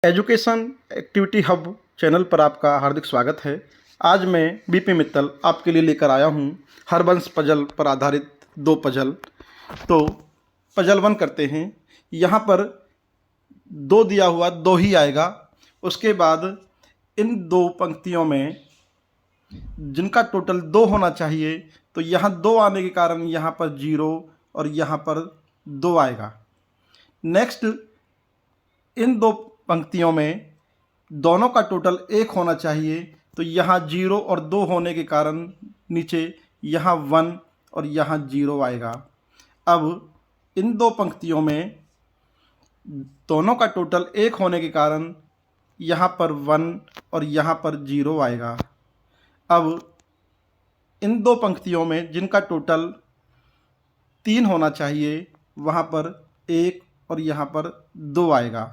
Education activity hub channel पर आपका हार्दिक स्वागत है। आज मैं बीपी मित्तल आपके लिए लेकर आया हूं हरबंस पजल पर आधारित दो पजल। तो पजल 1 करते हैं। यहां पर दो दिया हुआ दो ही आएगा। उसके बाद इन दो पंक्तियों में जिनका टोटल 2 होना चाहिए, तो यहाँ 2 आने के कारण यहाँ पर 0 और यहाँ पर 2 आएगा। नेक्स्ट, इन दो पंक्तियों में दोनों का टोटल 1 होना चाहिए, तो यहाँ 0 और 2 होने के कारण नीचे यहाँ 1 और यहाँ 0 आएगा। अब इन दो पंक्तियों में दोनों का टोटल 1 होने के कारण यहाँ पर 1 और यहाँ पर 0 आएगा। अब इन दो पंक्तियों में जिनका टोटल 3 होना चाहिए, वहाँ पर 1 और यहाँ पर 2 आएगा।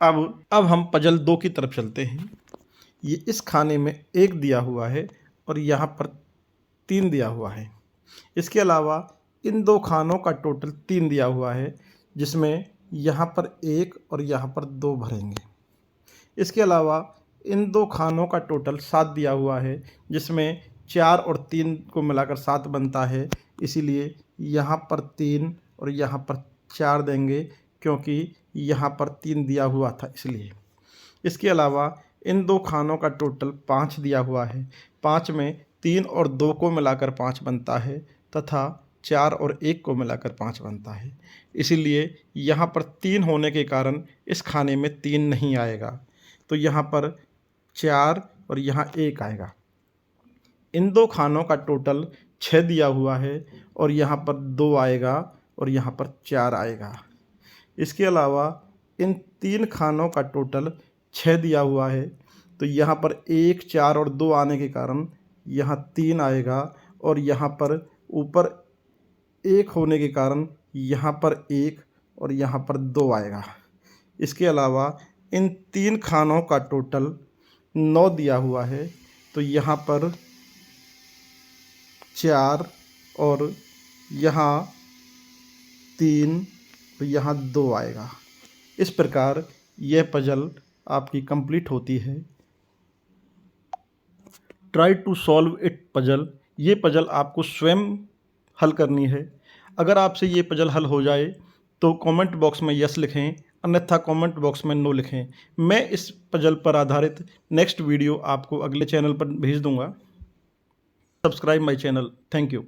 अब हम पजल 2 की तरफ चलते हैं। ये इस खाने में 1 दिया हुआ है और यहाँ पर 3 दिया हुआ है। इसके अलावा इन दो खानों का टोटल 3 दिया हुआ है, जिसमें यहाँ पर 1 और यहाँ पर 2 भरेंगे। इसके अलावा इन दो खानों का टोटल 7 दिया हुआ है, जिसमें 4 और 3 को मिलाकर 7 बनता है। इसीलिए यहाँ पर 3 और यहाँ पर 4 देंगे, क्योंकि यहाँ पर 3 दिया हुआ था इसलिए। इसके अलावा इन दो खानों का टोटल 5 दिया हुआ है। 5 में 3 और 2 को मिलाकर 5 बनता है, तथा 4 और 1 को मिलाकर 5 बनता है। इसीलिए यहाँ पर 3 होने के कारण इस खाने में 3 नहीं आएगा, तो यहाँ पर 4 और यहाँ 1 आएगा। इन दो खानों का टोटल 6 दिया हुआ है और यहाँ पर 2 आएगा और यहाँ पर 4 आएगा। इसके अलावा इन 3 खानों का टोटल 6 दिया हुआ है, तो यहाँ पर 1, 4 और 2 आने के कारण यहाँ 3 आएगा और यहाँ पर ऊपर 1 होने के कारण यहाँ पर 1 और यहाँ पर 2 आएगा। इसके अलावा इन 3 खानों का टोटल 9 दिया हुआ है, तो यहाँ पर 4 और यहाँ 3 तो यहाँ 2 आएगा। इस प्रकार यह पजल आपकी कंप्लीट होती है। Try to solve it puzzle. ये पजल आपको स्वयं हल करनी है। अगर आपसे ये पजल हल हो जाए तो कमेंट बॉक्स में यस लिखें, अन्यथा कमेंट बॉक्स में नो लिखें। मैं इस पजल पर आधारित नेक्स्ट वीडियो आपको अगले चैनल पर भेज दूंगा। Subscribe my channel. Thank you.